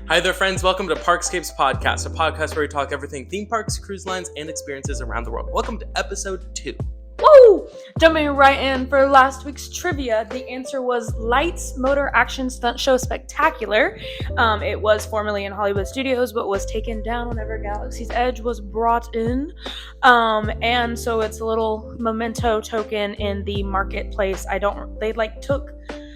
Hi there, friends. Welcome to Parkscapes Podcast, a podcast where we talk everything theme parks, cruise lines, and experiences around the world. Welcome to episode 2. Woo! Jumping right in for last week's trivia, the answer was Lights Motor Action Stunt Show Spectacular. It was formerly in Hollywood Studios, but was taken down whenever Galaxy's Edge was brought in. And so it's a little memento token in the marketplace. They took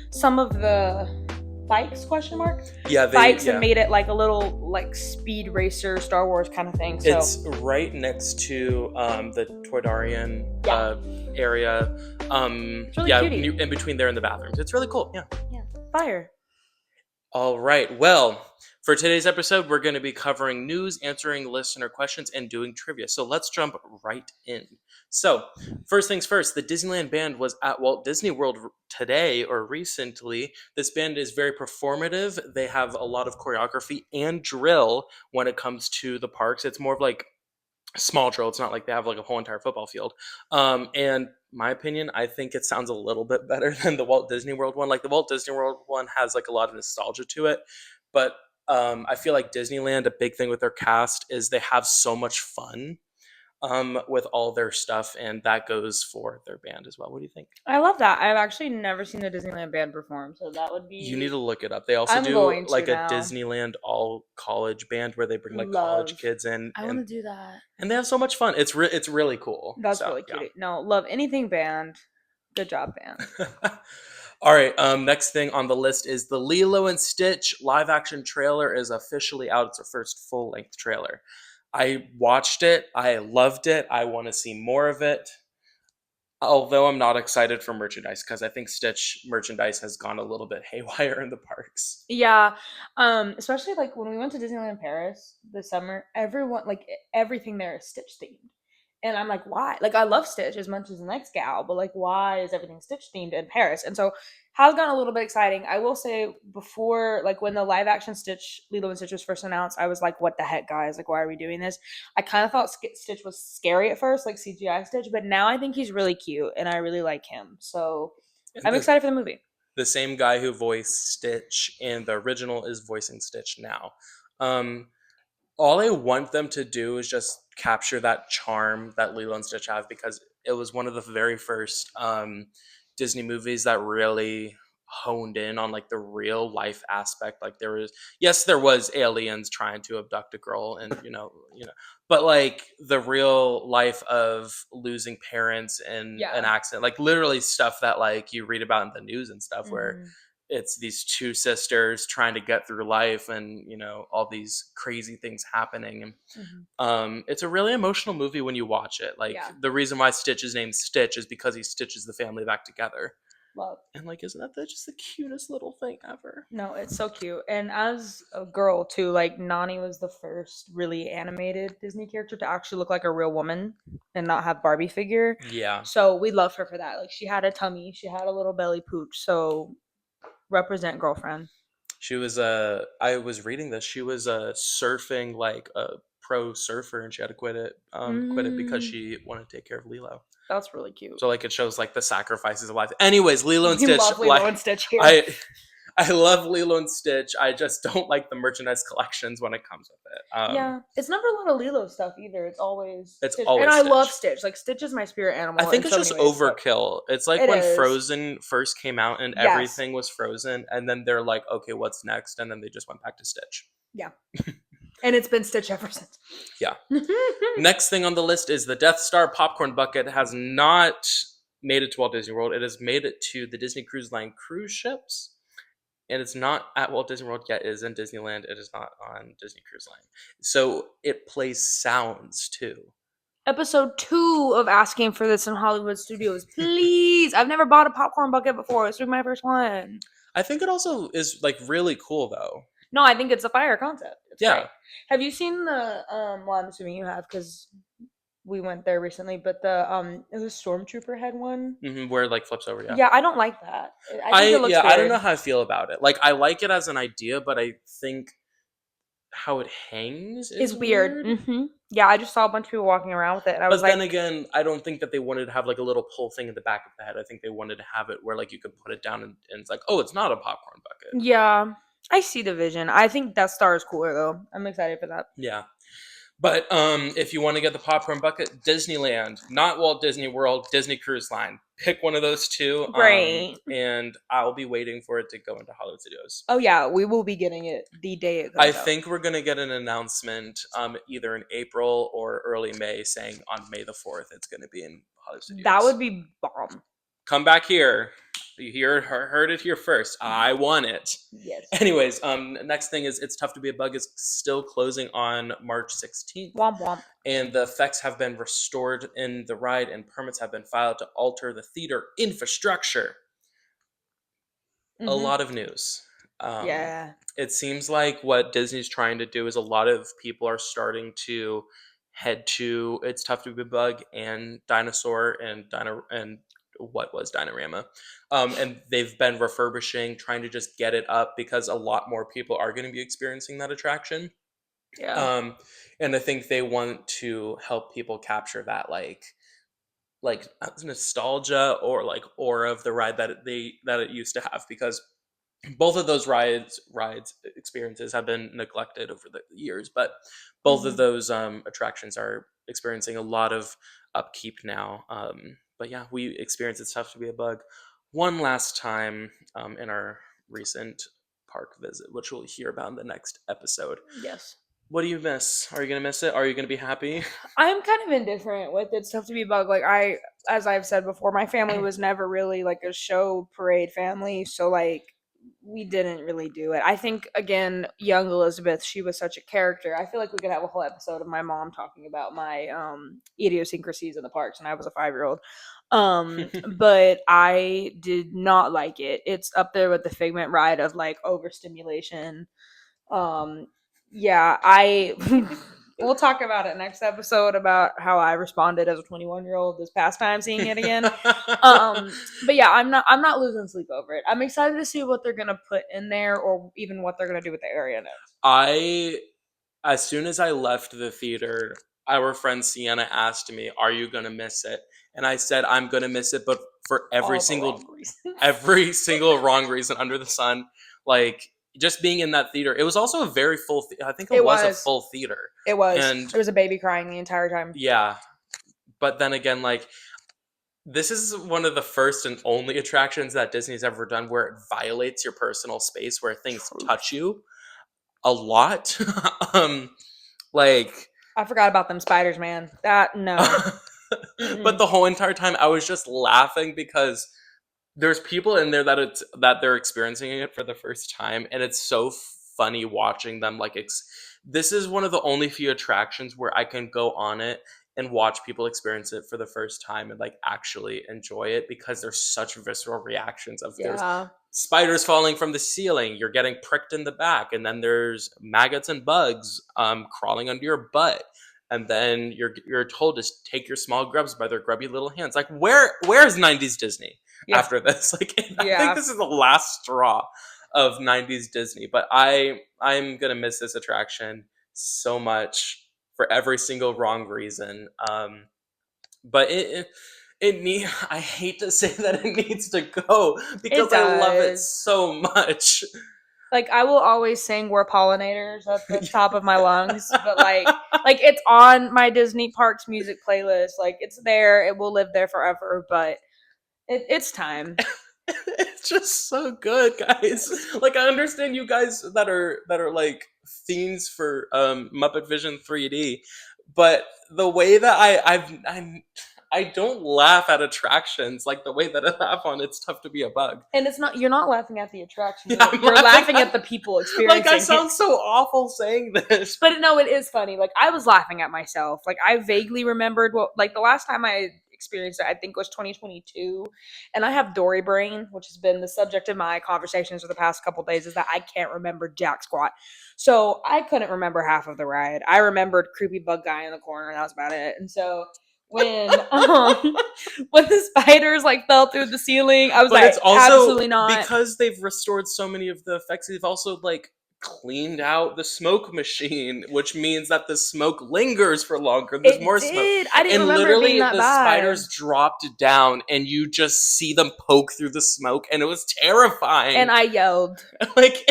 some of the bikes, bikes and made it like a little like speed racer Star Wars kind of thing. So it's right next to the Toydarian area. It's really cutie. In between there and the bathrooms. It's really cool. Yeah. Fire. All right. Well, for today's episode, we're going to be covering news, answering listener questions, and doing trivia. So let's jump right in. So, first things first, the Disneyland band was at Walt Disney World today or recently. This band is very performative. They have a lot of choreography and drill when it comes to the parks. It's more of like small drill. It's not like they have like a whole entire football field. And my opinion, I think it sounds a little bit better than the Walt Disney World one. Like the Walt Disney World one has like a lot of nostalgia to it, but I feel like Disneyland, a big thing with their cast is they have so much fun with all their stuff, and that goes for their band as well. What do you think? I love that. I've actually never seen the Disneyland band perform, so that would be... You need to look it up. They also do like a Disneyland all college band where they bring like college kids in. I want to do that. And they have so much fun. It's really cool. That's really cute. Yeah. No, love anything band. Good job, band. All right, next thing on the list is the Lilo and Stitch live action trailer is officially out. It's our first full-length trailer. I watched it. I loved it. I want to see more of it. Although I'm not excited for merchandise because I think Stitch merchandise has gone a little bit haywire in the parks. Yeah, especially like when we went to Disneyland Paris this summer, everything there is Stitch themed. And I'm like, why? Like, I love Stitch as much as the next gal, but like, why is everything Stitch themed in Paris? And so, has gotten a little bit exciting. I will say, before, like, when the live action Lilo and Stitch was first announced, I was like, what the heck, guys? Like, why are we doing this? I kind of thought Stitch was scary at first, like CGI Stitch, but now I think he's really cute and I really like him. So, I'm excited for the movie. The same guy who voiced Stitch in the original is voicing Stitch now. All I want them to do is just capture that charm that Lilo and Stitch have, because it was one of the very first Disney movies that really honed in on like the real life aspect. Like there was aliens trying to abduct a girl, and you know, but like the real life of losing parents in an accident, like literally stuff that like you read about in the news and stuff, where it's these two sisters trying to get through life, and all these crazy things happening. And it's a really emotional movie when you watch it. Like the reason why Stitch is named Stitch is because he stitches the family back together. Love. And like, isn't that just the cutest little thing ever? No, it's so cute. And as a girl too, like Nani was the first really animated Disney character to actually look like a real woman and not have Barbie figure. Yeah. So we loved her for that. Like she had a tummy, she had a little belly pooch. So represent, girlfriend. She was I was reading this. She was surfing, like a pro surfer, and she had to quit it because she wanted to take care of Lilo. That's really cute. So like it shows like the sacrifices of life. Anyways, Lilo and Stitch. Love Lilo and Stitch here. I love Lilo and Stitch. I just don't like the merchandise collections when it comes with it. Yeah, it's never a lot of Lilo stuff either. It's always Stitch. And Stitch. I love Stitch. Like Stitch is my spirit animal. I think it's just overkill. It's like when Frozen first came out and everything was frozen, and then they're like, okay, what's next? And then they just went back to Stitch. Yeah. And it's been Stitch ever since. Yeah. Next thing on the list is the Death Star popcorn bucket has not made it to Walt Disney World. It has made it to the Disney Cruise Line cruise ships. And it's not at Walt Disney World yet. It is in Disneyland. It is not on Disney Cruise Line. So it plays sounds too. Episode 2 of asking for this in Hollywood Studios. Please. I've never bought a popcorn bucket before. This was my first one. I think it also is like really cool though. No, I think it's a fire concept. It's yeah. Great. Have you seen the well, I'm assuming you have because we went there recently, but the Stormtrooper head one where it like flips over. Yeah, I don't like that. I think it looks weird. I don't know how I feel about it. Like I like it as an idea, but I think how it hangs is weird. Yeah, I just saw a bunch of people walking around with it, and I was like, but then again, I don't think that they wanted to have like a little pull thing in the back of the head. I think they wanted to have it where like you could put it down and it's like, oh, it's not a popcorn bucket. Yeah. I see the vision. I think Death Star is cooler though. I'm excited for that. Yeah. But if you want to get the popcorn bucket, Disneyland, not Walt Disney World, Disney Cruise Line. Pick one of those two, Great. and I'll be waiting for it to go into Hollywood Studios. Oh yeah, we will be getting it the day it I comes out. think we're gonna get an announcement, either in April or early May, saying on May the 4th it's gonna be in Hollywood That Studios. would be bomb. Come back here. Heard it here first. I want it. Yes. Anyways, next thing is It's Tough to Be a Bug is still closing on March 16th. Womp womp. And the effects have been restored in the ride, and permits have been filed to alter the theater infrastructure. A lot of news. Yeah. It seems like what Disney's trying to do is a lot of people are starting to head to It's Tough to Be a Bug and Dinosaur and what was Dinorama. And they've been refurbishing, trying to just get it up because a lot more people are going to be experiencing that attraction. Yeah. Um, and I think they want to help people capture that like nostalgia or like aura of the ride that it used to have, because both of those rides experiences have been neglected over the years, but both of those attractions are experiencing a lot of upkeep now. But yeah, we experienced It's Tough to Be a Bug one last time in our recent park visit, which we'll hear about in the next episode. Yes. What do you miss? Are you gonna miss it? Are you gonna be happy? I'm kind of indifferent with It's Tough to Be a Bug. Like as I've said before, my family was never really like a show parade family, so like we didn't really do it. I think again, young Elizabeth, she was such a character. I feel like we could have a whole episode of my mom talking about my idiosyncrasies in the parks when I was a 5-year-old. But I did not like it. It's up there with the Figment ride of like overstimulation. Um, yeah, I we'll talk about it next episode about how I responded as a 21-year-old this past time seeing it again. But yeah, I'm not losing sleep over it. I'm excited to see what they're gonna put in there, or even what they're gonna do with the area notes. I As soon as I left the theater, our friend Sienna asked me, "Are you gonna miss it?" And I said, "I'm gonna miss it, but for All the wrong reasons. every single wrong reason under the sun." Like, just being in that theater, it was also a very full. I think it It was a was. full theater, It was. and There was a baby crying the entire time. yeah. But then again, like, this is one of the first and only attractions that Disney's ever done where it violates your personal space, where things Truth. touch you a lot. Like, I forgot about them spiders, man. That no. but the whole entire time I was just laughing because there's people in there that they're experiencing it for the first time, and it's so funny watching them. Like, this is one of the only few attractions where I can go on it and watch people experience it for the first time and like actually enjoy it, because there's such visceral reactions of there's Yeah. spiders falling from the ceiling, you're getting pricked in the back, and then there's maggots and bugs crawling under your butt, and then you're told to take your small grubs by their grubby little hands. Like, where's 90s Disney Yeah. after this? Like, I Yeah. think this is the last straw of 90s Disney. But I'm gonna miss this attraction so much for every single wrong reason. But I hate to say that it needs to go because It I love it does. so much. Like I will always sing "We're Pollinators" at the top of my lungs, but like it's on my Disney Parks music playlist. Like it's there, it will live there forever. But it's time. It's just so good, guys. Like, I understand you guys that are like fiends for Muppet Vision 3D, but the way that I don't laugh at attractions like the way that I laugh on It's Tough to Be a Bug. And it's not, you're not laughing at the attraction. Yeah, You're laughing at the people experiencing like, I it. sound so awful saying this. But no, it is funny. Like I was laughing at myself. Like I vaguely remembered what, like the last time I experienced it, I think was 2022. And I have Dory brain, which has been the subject of my conversations for the past couple days, is that I can't remember jack squat. So I couldn't remember half of the ride. I remembered creepy bug guy in the corner, and that was about it. And so when when the spiders like fell through the ceiling, I was But like, it's also absolutely not. because they've restored so many of the effects. They've also like cleaned out the smoke machine, which means that the smoke lingers for longer. There's more smoke. I didn't And remember it literally, being that the bad. spiders dropped down, and you just see them poke through the smoke, and it was terrifying. And I yelled. Like,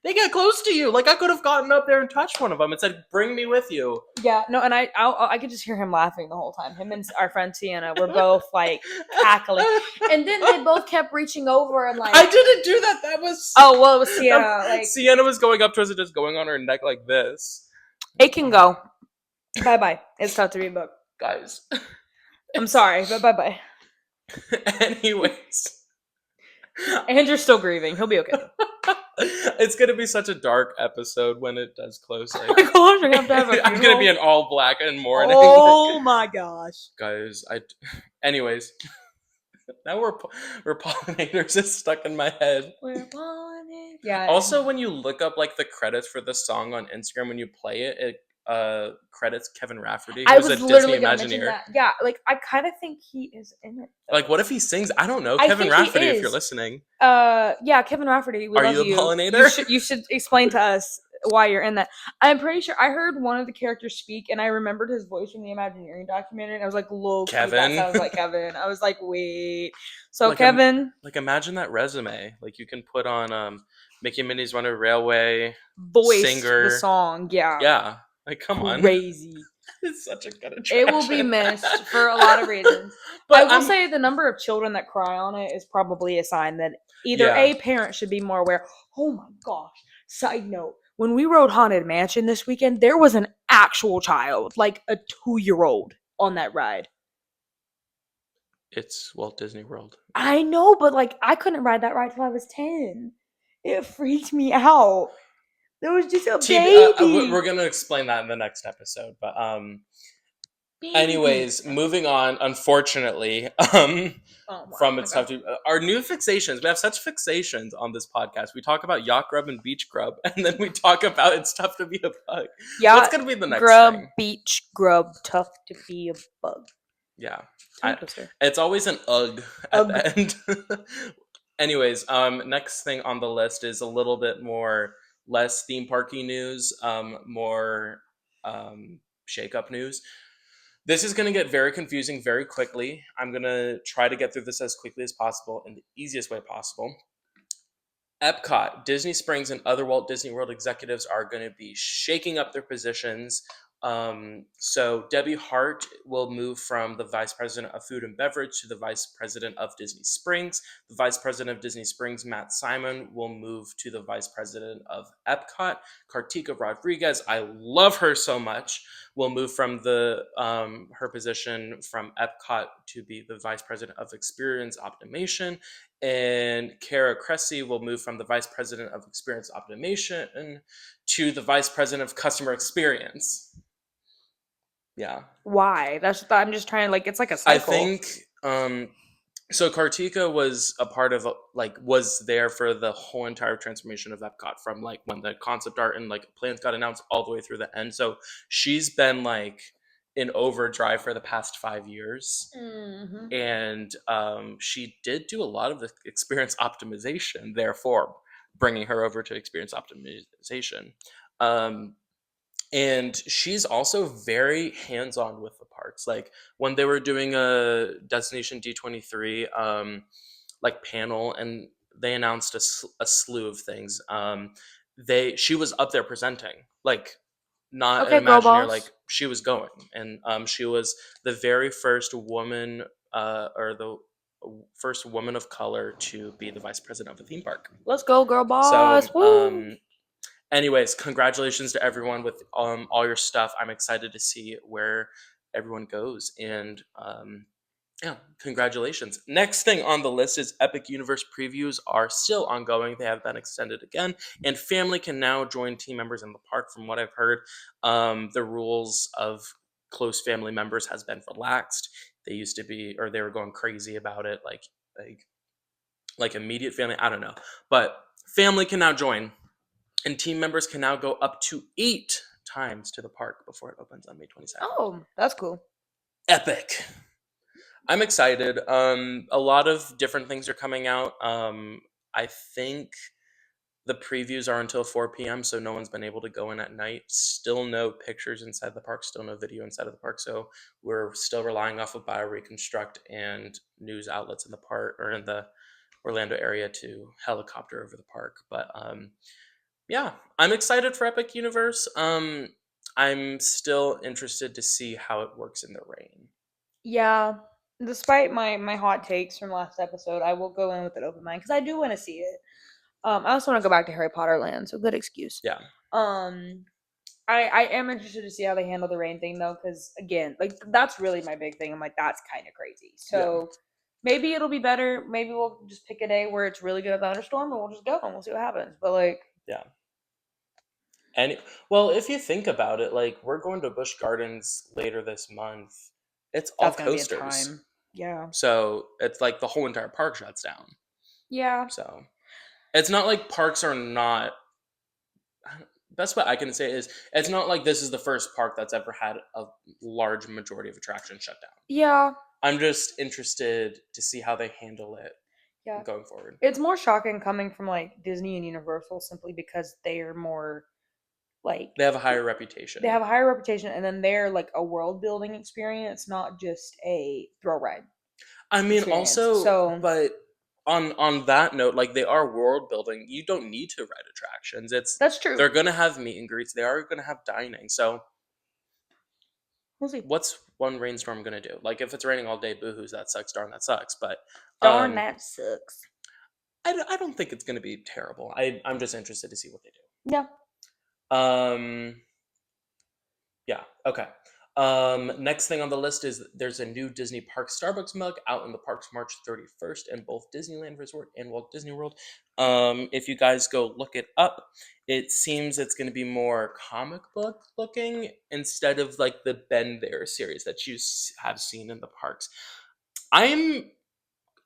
They get close to you. Like, I could have gotten up there and touched one of them and said, "Bring me with you." Yeah, no, and I could just hear him laughing the whole time. Him and our friend Sienna were both like cackling, and then they both kept reaching over and like, I didn't do that. That was oh well, it was Sienna. Like, Sienna was going up to us and just going on her neck like this. it can go. Bye bye. It's tough to be booked. Guys. I'm sorry, but bye bye. Anyways. Andrew's still grieving. He'll be okay. It's gonna be such a dark episode when it does close. Like, Oh my gosh, we have to have a I'm gonna be in all black and mourning. Oh my gosh, guys! Anyways, now we're pollinators is stuck in my head. we're pollinators. Yeah. Also, when you look up like the credits for the song on Instagram, when you play it, it credits Kevin Rafferty, I who's was a literally Disney gonna mention Imagineer. that. Yeah, like I kind of think he is in it. Though. Like, what if he sings? I don't know. I Kevin think he Rafferty, if is. you're listening. Yeah, Kevin Rafferty. We Are love you a pollinator? You should explain to us why you're in that. I'm pretty sure I heard one of the characters speak, and I remembered his voice from the Imagineering documentary, and I was like, "Low key, that Kevin? sounds like Kevin." I was like, "Wait." So Like, Kevin, like imagine that resume. Like, you can put on Mickey and Minnie's Runaway Railway, voiced singer. the song. Yeah. Yeah. Like, come on. Crazy. It's such a good attraction. It will be missed for a lot of reasons. But I will say the number of children that cry on it is probably a sign that either a parent should be more aware. Oh my gosh. Side note, when we rode Haunted Mansion this weekend, there was an actual child, like a 2-year-old on that ride. It's Walt Disney World. I know, but like I couldn't ride that ride till I was 10. It freaked me out. There was just a baby. We're gonna explain that in the next episode, but anyways, moving on. Unfortunately, from It's Tough to our new fixations. We have such fixations on this podcast. We talk about yacht grub and beach grub, and then we talk about It's Tough to Be a Bug. Yeah, what's gonna be the next grub, thing? beach grub, tough to be a bug. Yeah, it's always an ugh at the end. Anyways, next thing on the list is a little bit more less theme parky news, more shake up news. This is going to get very confusing very quickly. I'm going to try to get through this as quickly as possible in the easiest way possible. Epcot, Disney Springs, and other Walt Disney World executives are going to be shaking up their positions. So Debbie Hart will move from the vice president of food and beverage to the vice president of Disney Springs. The vice president of Disney Springs, Matt Simon, will move to the vice president of Epcot. Kartika Rodriguez, I love her so much, will move from the her position from Epcot to be the vice president of experience optimization. And Kara Cressy will move from the vice president of experience optimization to the vice president of customer experience. Yeah. Why? I'm just trying to it's like a cycle. I think so Kartika was a part of was there for the whole entire transformation of Epcot from when the concept art and plans got announced all the way through the end. So she's been in overdrive for the past 5 years. Mm-hmm. And she did do a lot of the experience optimization, therefore bringing her over to experience optimization. And she's also very hands-on with the parks. Like when they were doing a Destination D23 panel, and they announced a slew of things. She was up there presenting, not an Imagineer, she was going, and she was the very first woman or the first woman of color to be the vice president of a theme park. Let's go, girl boss. So anyways, congratulations to everyone with all your stuff. I'm excited to see where everyone goes, and yeah, congratulations. Next thing on the list is Epic Universe previews are still ongoing. They have been extended again, and family can now join team members in the park. From what I've heard, the rules of close family members has been relaxed. They used to be, or they were going crazy about it, like immediate family. I don't know, but family can now join, and team members can now go up to 8 times to the park before it opens on May 22nd. Oh, that's cool. Epic. I'm excited. A lot of different things are coming out. I think the previews are until 4 p.m., so no one's been able to go in at night. Still no pictures inside the park, still no video inside of the park, so we're still relying off of BioReconstruct and news outlets in the park or in the Orlando area to helicopter over the park. But Yeah, I'm excited for Epic Universe. I'm still interested to see how it works in the rain. Yeah. Despite my hot takes from last episode, I will go in with an open mind because I do want to see it. I also want to go back to Harry Potter Land, so good excuse. Yeah, Um, I am interested to see how they handle the rain thing though, because again, like that's really my big thing. I'm like, that's kind of crazy. yeah, So maybe it'll be better. Maybe we'll just pick a day where it's really good at thunderstorm, and we'll just go and we'll see what happens. But like, yeah. And well, if you think about it, like we're going to Busch Gardens later this month. It's all that's gonna be a coasters. time. Yeah. So it's like the whole entire park shuts down. Yeah. So it's not like parks are not. Best way I can say is it's not like this is the first park that's ever had a large majority of attractions shut down. Yeah. I'm just interested to see how they handle it Yeah. going forward. It's more shocking coming from like Disney and Universal simply because they are more like They have a higher they reputation. have a higher reputation and then they're like a world building experience, not just a throw ride I mean, experience. also, So but on that note, like they are world building. You don't need to ride attractions. It's that's true. they're gonna have meet and greets. They are gonna have dining. So We'll see. what's one rainstorm gonna do? Like if it's raining all day, boohoo's that sucks. Darn, that sucks. But Darn, um, that sucks. I don't think it's gonna be terrible. I'm just interested to see what they Yeah. do. Yeah. Okay. Next thing on the list is there's a new Disney Park Starbucks mug out in the parks March 31st in both Disneyland Resort and Walt Disney World. If you guys go look it up, it seems it's going to be more comic book looking instead of like the Ben There series that you have seen in the parks. I'm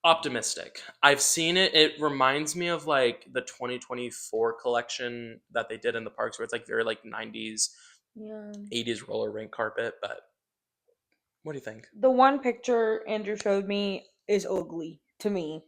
optimistic. I've seen it. It reminds me of like the 2024 collection that they did in the parks where it's like very like 90s Yeah. 80s roller rink carpet, but what do you think? The one picture Andrew showed me is ugly to me.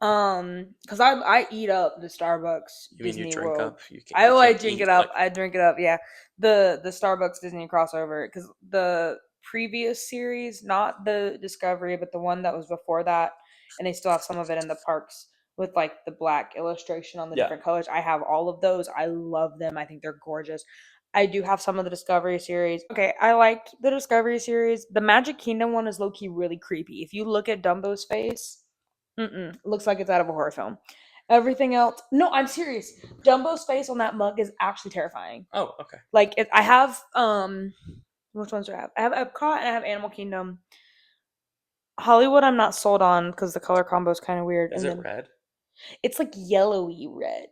Because I eat up the Starbucks You mean you Disney drink World. up? I You I can't drink it eat up. like I drink it up. Yeah, the Starbucks Disney crossover because the previous series, not the Discovery, but the one that was before that, and they still have some of it in the parks with like the black illustration on the yeah, different colors. I have all of those. I love them. I think they're gorgeous. I do have some of the Discovery series. Okay, I like the Discovery series. The Magic Kingdom one is low key really creepy. If you look at Dumbo's face, looks like it's out of a horror film. Everything else, no, I'm serious. Dumbo's face on that mug is actually terrifying. oh okay. Like I have which ones do I have? I have Epcot and I have Animal Kingdom. Hollywood, I'm not sold on because the color combo is kind of weird, Is and it then red? it's like yellowy red.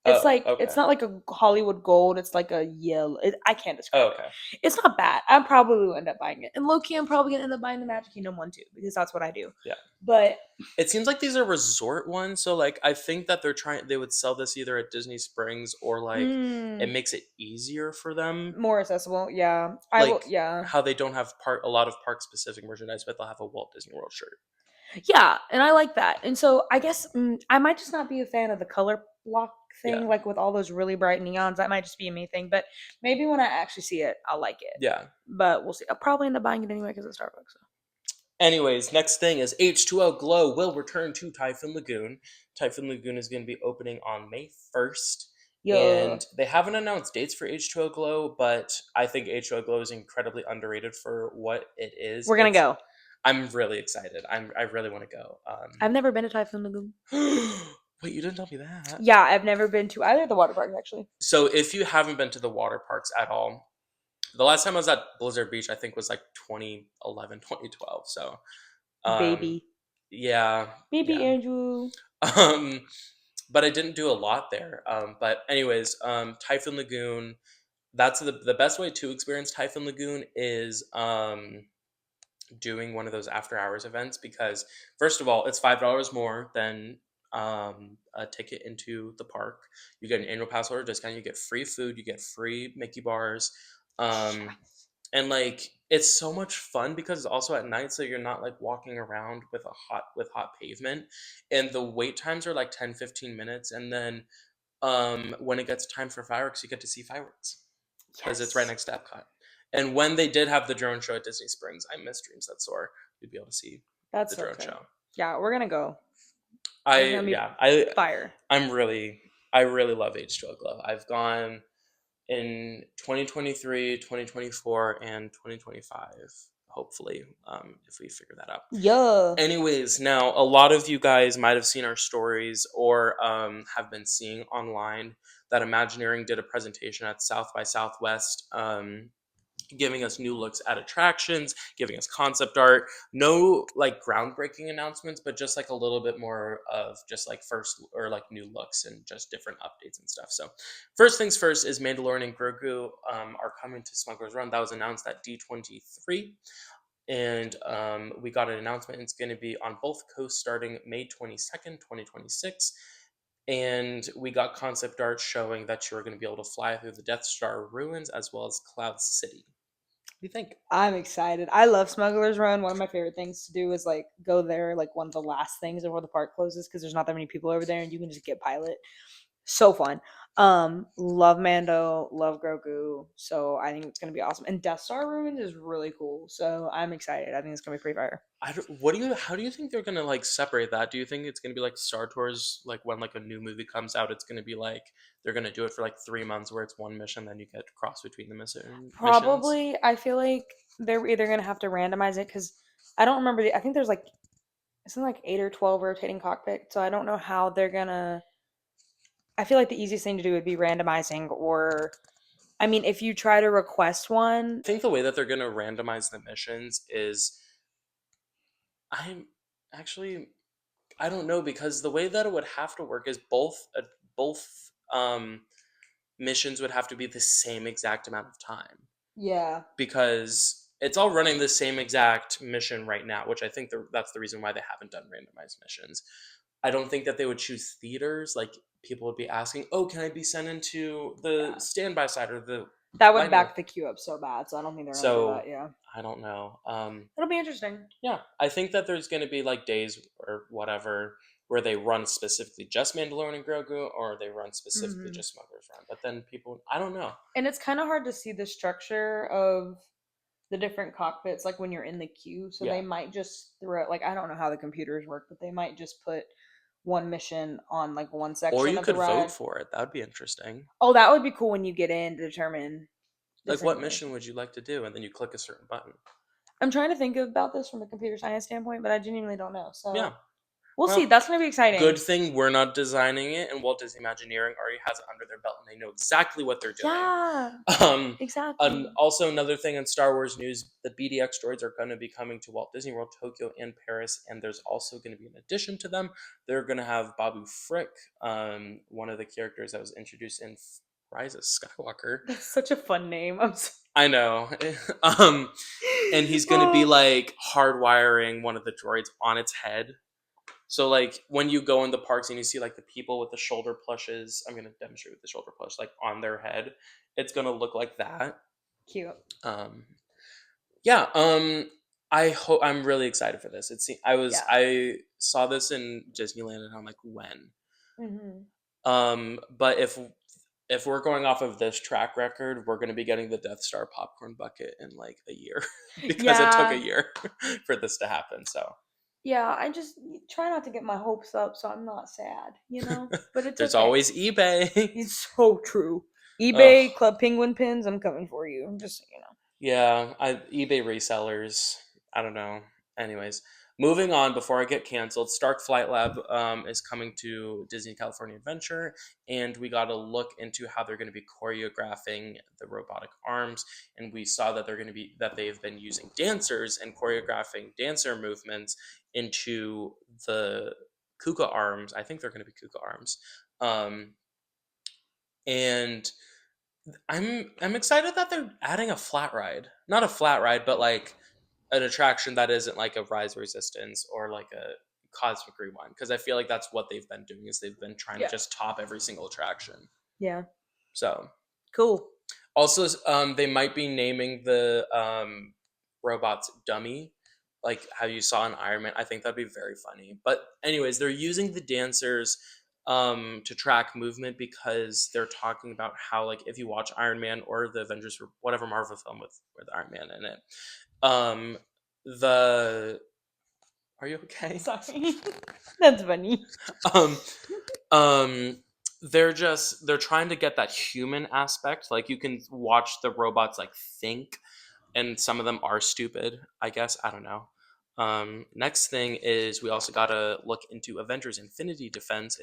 It's Oh like it's okay. not like a Hollywood gold. It's like a yellow. I can't Oh describe it. okay. It's not bad. I probably will end up buying it. And low key, I'm probably gonna end up buying the Magic Kingdom one too because that's what I do. Yeah. But It seems like these are resort ones, so like I think that they would sell this either at Disney Springs or like it mm, makes it easier for them. more accessible, yeah. I will, Like yeah, how they don't have a lot of park specific merchandise, but they'll have a Walt Disney World shirt. yeah, and I like that. And so I guess I might just not be a fan of the color block Yeah. thing, like with all those really bright neons. That might just be a me thing. But maybe when I actually see it, I'll like it. Yeah. But we'll see. I'll probably end up buying it anyway because it's Starbucks. So. Anyways, next thing is H2O Glow will return to Typhoon Lagoon. Typhoon Lagoon is going to be opening on May 1st. Yeah, And they haven't announced dates for H2O Glow, but I think H2O Glow is incredibly underrated for what it is. we're gonna It's go. I'm really excited. I really want to go. I've never been to Typhoon Lagoon. Wait, you didn't tell me that. Yeah, I've never been to either of the water parks actually. So if you haven't been to the water parks at all, the last time I was at Blizzard Beach, I think was like 2011, 2012. So um, Baby, yeah, baby yeah. Andrew. Um, but I didn't do a lot there. But anyways, Typhoon Lagoon. That's the best way to experience Typhoon Lagoon is doing one of those after hours events because first of all, it's $5 more than a ticket into the park. You get an annual pass holder discount. You get free food. You get free Mickey bars. Um, and like it's so much fun because it's also at night so you're not like walking around with hot pavement and the wait times are like 10-15 minutes and then when it gets time for fireworks you get to see fireworks because it's right Yes, next to Epcot. And when they did have the drone show at Disney Springs, I miss Dreams That Soar. You'd be able to see that's the so drone exciting. show. Yeah, we're gonna go. It's I gonna be yeah, I fire. I'm really I really love H2O Glow. I've gone in 2023, 2024, and 2025, hopefully, if we figure that out. Yeah. Anyways, now a lot of you guys might have seen our stories or have been seeing online that Imagineering did a presentation at South by Southwest, giving us new looks at attractions, giving us concept art. No like groundbreaking announcements, but just like a little bit more of just like first or like new looks and just different updates and stuff. So, first things first is Mandalorian and Grogu are coming to Smuggler's Run. That was announced at D23. And we got an announcement. It's going to be on both coasts starting May 22nd, 2026. And we got concept art showing that you're going to be able to fly through the Death Star ruins as well as Cloud City. What do you think? I'm excited. I love Smuggler's Run. One of my favorite things to do is like go there like one of the last things before the park closes because there's not that many people over there and you can just get pilot. So fun. Love Mando, love Grogu. So I think it's gonna be awesome. And Death Star Ruins is really cool. So I'm excited. I think it's gonna be pretty fire. What do you? How do you think they're gonna like separate that? Do you think it's gonna be like Star Tours, like when like a new movie comes out, it's gonna be like they're gonna do it for like 3 months where it's one mission, then you get to cross between the missions? Probably, I feel like they're either gonna have to randomize it because I don't remember I think there's like something like 8 or 12 rotating cockpits. So I don't know how they're gonna. I feel like the easiest thing to do would be randomizing, or I mean, if you try to request one, I think the way that they're gonna randomize the missions is I'm actually I don't know because the way that it would have to work is both missions would have to be the same exact amount of time yeah, because it's all running the same exact mission right now, which I think that's the reason why they haven't done randomized missions. I don't think that they would choose theaters. Like people would be asking, "Oh, can I be sent into the yeah, standby side or the that would lightning?" back the queue up so bad. So I don't think they're gonna do So that. Yeah, I don't know. it'll be interesting. Yeah, I think that there's going to be like days or whatever where they run specifically just Mandalorian and Grogu, or they run specifically Hmm. just Smuggler's Run. But then people, I don't know. And it's kind of hard to see the structure of the different cockpits like when you're in the queue. So Yeah, they might just throw like I don't know how the computers work, but they might just put one mission on like one or section you of the could vote ride. for it. That would be interesting. Oh, that would be cool when you get in to determine Like, this what anyway. mission would you like to do? And then you click a certain button. I'm trying to think about this from a computer science standpoint, but I genuinely don't know. Yeah. So we'll see. Well, That's gonna be good exciting. thing we're not designing it, and Walt Disney Imagineering already has it under their belt, and they know exactly what they're doing. Yeah, Um, exactly. Also, another thing in Star Wars news: the BDX droids are going to be coming to Walt Disney World, Tokyo, and Paris, and there's also going to be an addition to them. They're going to have Babu Frick, one of the characters that was introduced in Rise of Skywalker. That's such a fun name. I'm so. I know, um, and he's going to be Oh, like hardwiring one of the droids on its head. So like when you go in the parks and you see like the people with the shoulder plushes, I'm gonna demonstrate with the shoulder plush like on their head. It's gonna look like that. cute. Um, yeah. I hope I'm really excited for this. Yeah. I saw this in Disneyland and I'm like when. Hmm. But if we're going off of this track record, we're gonna be getting the Death Star popcorn bucket in like a year because it took a Yeah. year for this to happen. So Yeah. I just try not to get my hopes up so I'm not sad, you know? But it's there's okay. always eBay. It's so true. Ugh. eBay Club Penguin pins, I'm coming for you. Just so you know. Yeah, eBay resellers. I don't know. Anyways, moving on before I get canceled. Stark Flight Lab is coming to Disney California Adventure, and we got to look into how they're going to be choreographing the robotic arms. And we saw that they've been using dancers and choreographing dancer movements into the Kuka arms. I think they're going to be Kuka arms. Um, and I'm excited that they're adding a flat ride. Not a flat ride, but like an attraction that isn't like a Rise Resistance or like a Cosmic Rewind. Because I feel like that's what they've been doing is they've been trying to Yeah. just top every single attraction. Yeah. So Cool. also, they might be naming the robots Dummy, like how you saw in Iron Man. I think that'd be very funny. But anyways, they're using the dancers to track movement because they're talking about how like if you watch Iron Man or the Avengers or whatever Marvel film with Iron Man in it, um, the are you okay? Sorry. That's funny. um, um, they're trying to get that human aspect. Like, you can watch the robots like think, and some of them are stupid, I guess. I don't know. Next thing is we also got to look into Avengers Infinity Defense.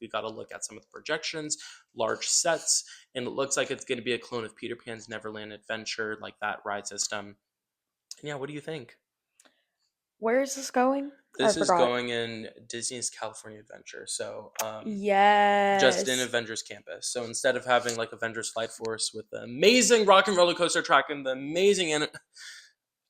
We got to look at some of the projections, large sets, and it looks like it's going to be a clone of Peter Pan's Neverland Adventure, like that ride system. And yeah, what do you think? Where is this going? I This is forgot. going in Disney's California Adventure. So, just in Yes. Avengers Campus. So instead of having like Avengers Flight Force with the amazing rock and roller coaster track and the amazing, and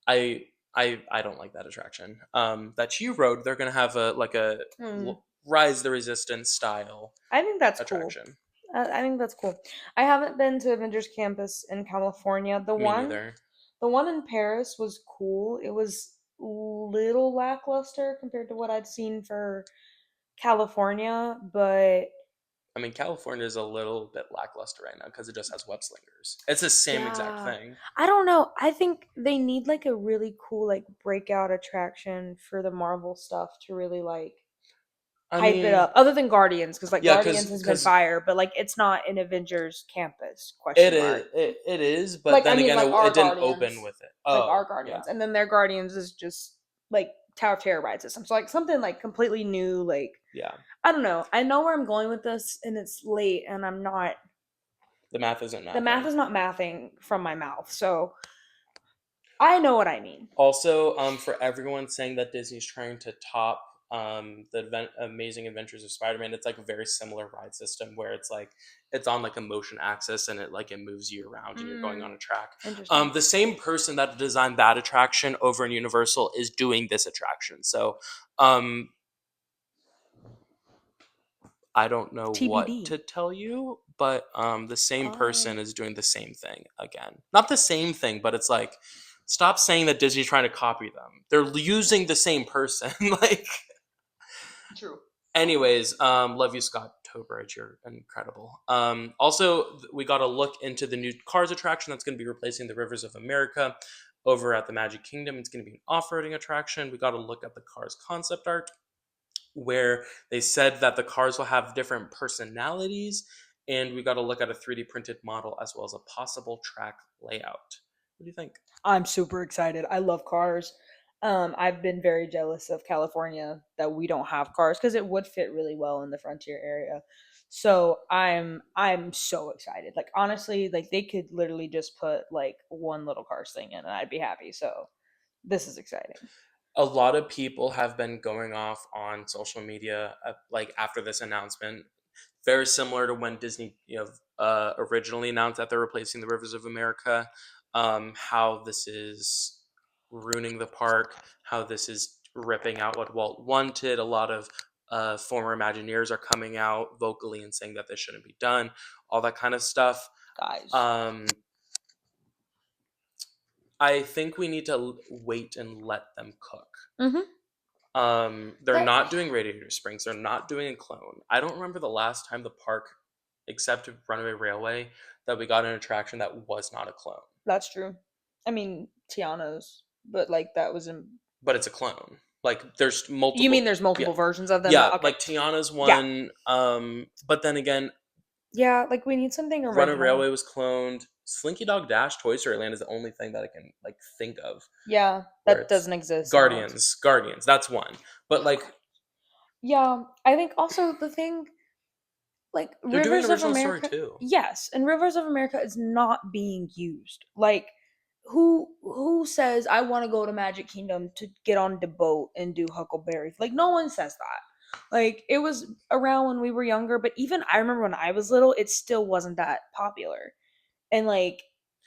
I I don't like that attraction. That you rode, they're gonna have a like a Hmm. Rise the Resistance style I think that's cool. attraction. I think that's cool. I haven't been to Avengers Campus in California. Me neither. The one in Paris was cool. It was little lackluster compared to what I'd seen for California, but I mean, California is a little bit lackluster right now because it just has web slingers. It's the same exact yeah, thing. I don't know. I think they need like a really cool like breakout attraction for the Marvel stuff to really like I hype it mean, up. Other than Guardians, because like yeah, Guardians has been because fire, but like it's not an Avengers Campus it question is mark. it is, but Like I then mean, again, like our it didn't open Guardians, with it. like our Oh yeah, Guardians, and then their Guardians is just like Tower of Terror ride system. So like something like completely new. Like yeah. I don't know. I know where I'm going with this, and it's late, and I'm not. The math isn't The math mathing. is not mathing from my mouth, so I know what I mean. Also, for everyone saying that Disney's trying to top Amazing Adventures of Spider-Man, it's like a very similar ride system where it's like it's on like a motion axis and it moves you around and you're going on Mm, a track. interesting. The same person that designed that attraction over in Universal is doing this attraction. So, um, I don't know what TBD. to tell you, but the same person Uh, is doing the same thing again. Not the same thing, but it's like, stop saying that Disney's trying to copy them. They're using the same person. Like, True. anyways, love you, Scott Tobridge. You're incredible. Also, we got to look into the new Cars attraction that's going to be replacing the Rivers of America over at the Magic Kingdom. It's going to be an off-roading attraction. We got to look at the Cars concept art where they said that the cars will have different personalities, and we got to look at a 3D printed model as well as a possible track layout. What do you think? I'm super excited. I love cars. I've been very jealous of California that we don't have cars because it would fit really well in the frontier area. So I'm so excited. Like honestly, like they could literally just put like one little cars thing in and I'd be happy. So this is exciting. A lot of people have been going off on social media like after this announcement, very similar to when Disney originally announced that they're replacing the Rivers of America. How this is ruining the park, how this is ripping out what Walt wanted. A lot of former Imagineers are coming out vocally and saying that this shouldn't be done, all that kind of stuff. Guys. Um, I think we need to wait and let them cook. Mm-hmm. They're That not doing Radiator Springs. They're not doing a clone. I don't remember the last time the park, except Runaway Railway, that we got an attraction that was not a clone. that's true. I mean Tiana's, but like that was in. But it's a clone. Like there's You mean multiple. there's Yeah, multiple versions of them? yeah. That okay. Like Tiana's Yeah. one. But then again, Yeah, like we need something Runaway original. Railway was cloned. Slinky Dog Dash Toy Story Land is the only thing that I can like think of Yeah, where that it's doesn't exist in Orlando. Guardians. Guardians. That's one. But like Yeah, I think also the thing like they're doing Rivers of original story America, too. yes, and Rivers of America is not being used. Like who says I want to go to Magic Kingdom to get on the boat and do Huckleberry? Like no one says that. Like it was around when we were younger, but even I remember when I was little, it still wasn't that popular. And like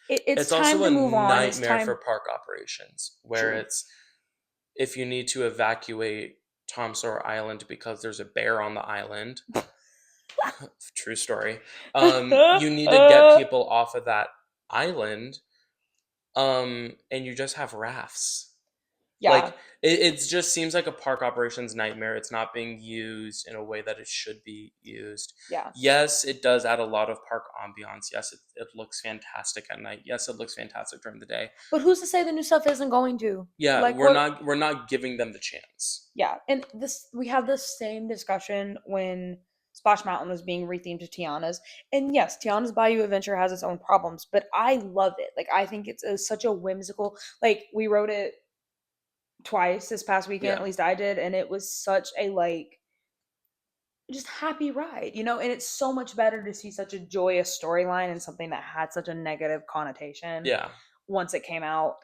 it's It's time also to a move on. It's nightmare for time. park operations where True. it's if you need to evacuate Tom Sawyer Island because there's a bear on the island, true story. You need to get people off of that island, and you just have rafts. Like Yeah, it just seems like a park operations nightmare. It's not being used in a way that it should be used. yeah. Yes, it does add a lot of park ambiance. Yes, it looks fantastic at night. Yes, it looks fantastic during the day. But who's to say the new stuff isn't going to? Yeah, Like what we're not giving them the chance. yeah, and this we had this same discussion when Splash Mountain was being rethemed to Tiana's. And yes, Tiana's Bayou Adventure has its own problems, but I love it. Like I think it's such a whimsical. Like we rode it twice this past weekend, Yeah. at least I did, and it was such a like just happy ride, you know? And it's so much better to see such a joyous storyline and something that had such a negative connotation Yeah. once it came out.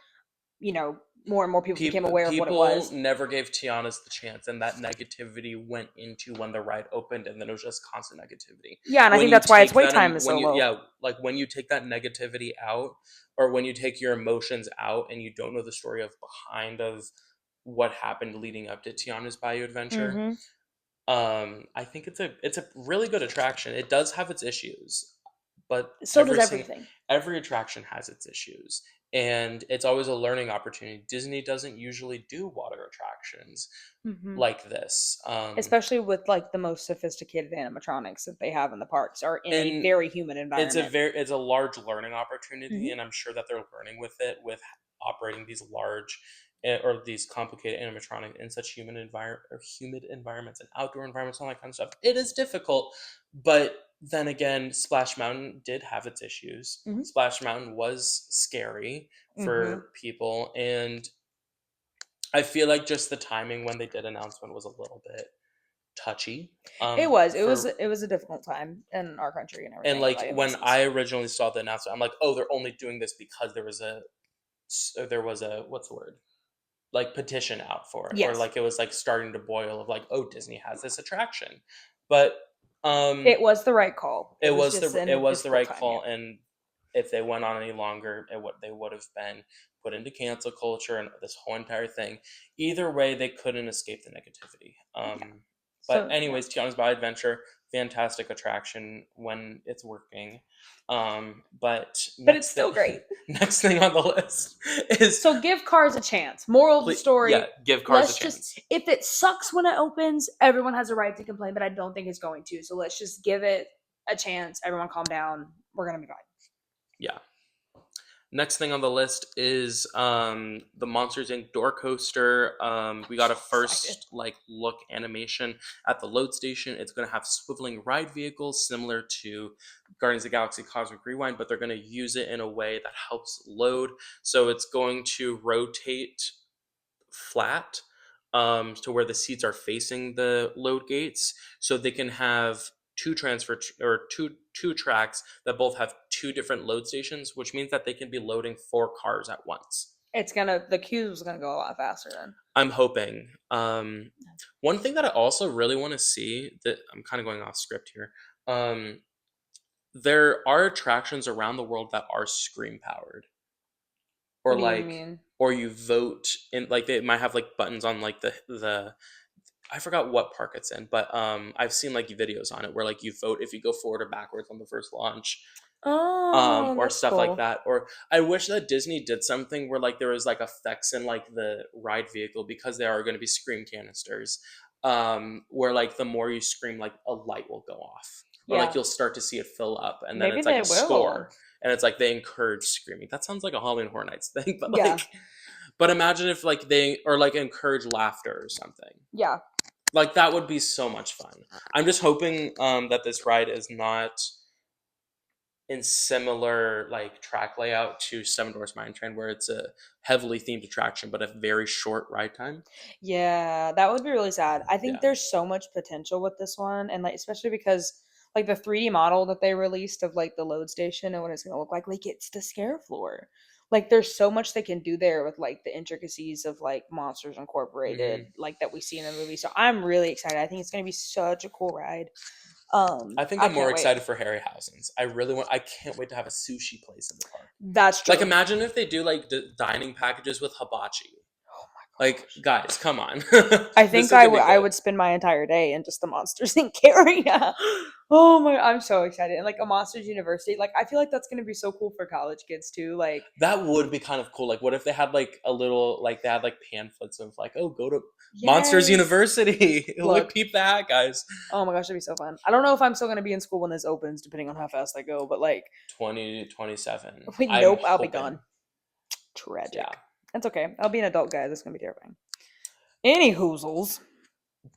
You know, more and more people became People aware of what it people was. never gave Tiana's the chance, and that negativity went into when the ride opened, and then it was just constant negativity. Yeah, and I When think you that's why its take wait that, time is when so you low. yeah, like when you take that negativity out, or when you take your emotions out, and you don't know the story of behind of what happened leading up to Tiana's Bayou Adventure, Mm-hmm. I think it's a really good attraction. It does have its issues, but So does everything. every attraction has its issues, and it's always a learning opportunity. Disney doesn't usually do water attractions Mm-hmm. like this, Especially with like the most sophisticated animatronics that they have in the parks are in a and very human environment. it's a large learning opportunity, Mm-hmm. and I'm sure that they're learning with it, with operating these large or these complicated animatronic in such human environment or humid environments and outdoor environments, all that kind of stuff. It is difficult, but then again, Splash Mountain did have its issues. Mm-hmm. Splash Mountain was scary Mm-hmm. for people, and I feel like just the timing when they did announcement was a little bit touchy. It was. It was. For It was a difficult time in our country and and everything. like Like when this. I originally saw the announcement, I'm like, oh, they're only doing this because there was a what's the word, like, petition out for it, or Yes, like it was like starting to boil of like, oh, Disney has this attraction, but um, it was the right call. It it was was just the in it a was the difficult right time. Yeah. call, and if they went on any longer, they would have been put into cancel culture and this whole entire thing. Either way, they couldn't escape the negativity. Yeah. But So yeah. anyways, Tiana's By Adventure, fantastic attraction when it's working. But But it's next thing, still great. next thing on the list is, So give Cars a chance. Moral of the yeah, story: give Cars a let's just, chance. if it sucks when it opens, everyone has a right to complain, but I don't think it's going to. So let's just give it a chance. Everyone calm down. We're gonna be fine. Yeah. Next thing on the list is the Monsters Inc. door coaster. We got a Excited. first like look animation at the load station. It's going to have swiveling ride vehicles similar to Guardians of the Galaxy Cosmic Rewind, but they're going to use it in a way that helps load. So it's going to rotate flat, to where the seats are facing the load gates, so they can have two tracks that both have two different load stations, which means that they can be loading four cars at once. It's gonna, the queue's gonna go a lot faster then. I'm hoping. One thing that I also really want to see, that I'm kind of going off script here. There are attractions around the world that are screen powered, or What do you like, mean? or you vote in, like they might have like buttons on like the I forgot what park it's in, but I've seen like videos on it where like you vote if you go forward or backwards on the first launch, Oh, or that's stuff like cool. that. Or I wish that Disney did something where like there was like effects in like the ride vehicle, because there are going to be scream canisters, where like the more you scream, like a light will go off, or like Yeah, you'll start to see it fill up, and then maybe it's like they a will. score, and it's like they encourage screaming. That sounds like a Halloween Horror Nights thing, but Yeah, like, but imagine if like they, or like encourage laughter or something. yeah. Like that would be so much fun. I'm just hoping that this ride is not in similar like track layout to Seven Dwarfs Mine Train, where it's a heavily themed attraction but a very short ride time. Yeah, that would be really sad. I think Yeah. there's so much potential with this one, and like especially because like the 3D model that they released of like the load station and what it's gonna look like it's the scare floor. Like there's so much they can do there with like the intricacies of like Monsters Incorporated, Hmm. like that we see in the movie. So I'm really excited. I think it's gonna be such a cool ride. I think I I'm more can't wait. excited for Harryhausen's. I can't wait to have a sushi place in the park. That's Like true. imagine if they do like dining packages with hibachi. Oh my Like gosh. guys, come on. I This think is I going to would be I good. would spend my entire day in just the Monsters Inc. area. Oh my, I'm so excited. And like a Monsters University, like I feel like that's gonna be so cool for college kids too. Like That would be kind of cool. Like, what if they had like a little, like they had like pamphlets of like, oh, go to Monsters yes. University. Look, Look, peep the hat, guys. oh my gosh, that'd be so fun. I don't know if I'm still gonna be in school when this opens, depending on how fast I go, but like 2027. wait, I'm nope, I'll be hoping. gone. Yeah. Tragic. That's okay. I'll be an adult guy. That's gonna be terrifying. Any hoozles.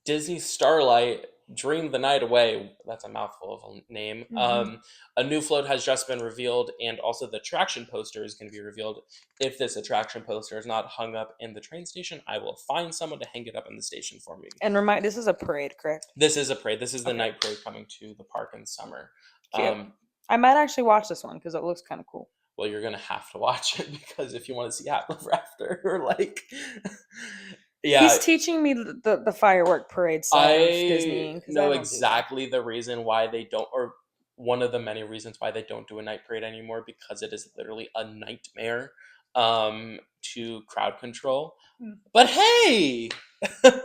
Disney Starlight. Dream the Night Away. That's a mouthful of a name. Mm-hmm. A new float has just been revealed, and also the attraction poster is going to be revealed. If this attraction poster is not hung up in the train station, I will find someone to hang it up in the station for me. And this is a parade, correct? This is a parade. This is the Okay, night parade coming to the park in summer. cute. Um, I might actually watch this one because it looks kind of cool. well, you're gonna have to watch it because if you want to see Happily Ever After, like, yeah, He's teaching me the firework parade side of I Disneying because I know don't do that. exactly the reason why they don't, or one of the many reasons why they don't do a night parade anymore, because it is literally a nightmare to crowd control. Hmm. But hey,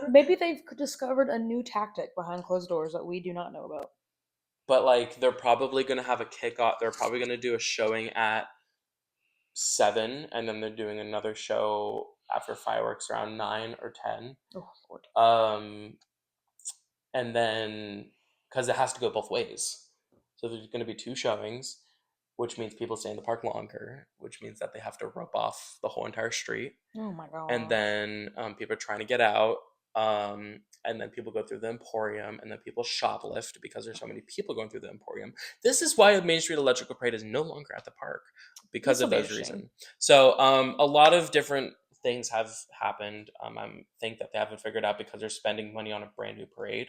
Maybe they've discovered a new tactic behind closed doors that we do not know about. but like they're probably gonna have a kickoff. They're probably gonna do a showing at 7, and then they're doing another show after fireworks around 9 or 10. Oh Lord. Um, and then because it has to go both ways, so there's going to be two showings, which means people stay in the park longer, which means that they have to rope off the whole entire street, Oh my and gosh. then people are trying to get out, and then people go through the Emporium, and then people shoplift because there's so many people going through the Emporium. This is why Main Street Electrical Parade is no longer at the park, because This will of be a those shame. reasons. So a lot of different things have happened. I think that they haven't figured out because they're spending money on a brand new parade.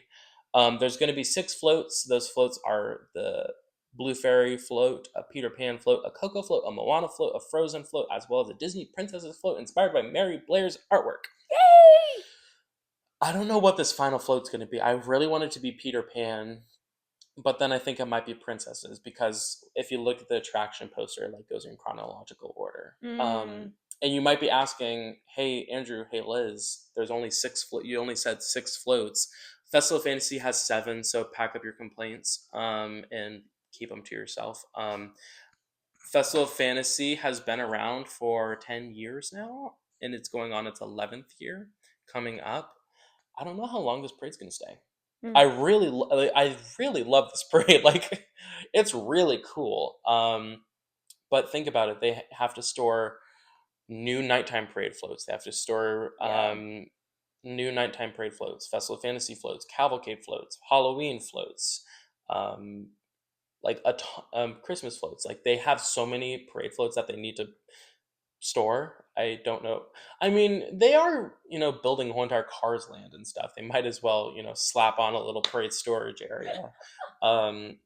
There's going to be 6 floats. Those floats are the Blue Fairy float, a Peter Pan float, a Coco float, a Moana float, a Frozen float, as well as a Disney Princesses float inspired by Mary Blair's artwork. Yay! I don't know what this final float's going to be. I really want it to be Peter Pan, but then I think it might be princesses because if you look at the attraction poster, it like goes in chronological order. Mm, And you might be asking, "Hey Andrew, hey Liz, there's only 6 float. You only said 6 floats. Festival of Fantasy has 7, so pack up your complaints and keep them to yourself." Festival of Fantasy has been around for 10 years now, and it's going on its 11th year coming up. I don't know how long this parade's gonna stay. mm. I really love this parade. Like, it's really cool. But think about it. They have to store new nighttime parade floats. They have to store Yeah. new nighttime parade floats, Festival of Fantasy floats, Cavalcade floats, Halloween floats, um, like Christmas floats. Like they have so many parade floats that they need to store. I don't know. I mean, they are, building a whole entire Cars Land and stuff. They might as well, slap on a little parade storage area um,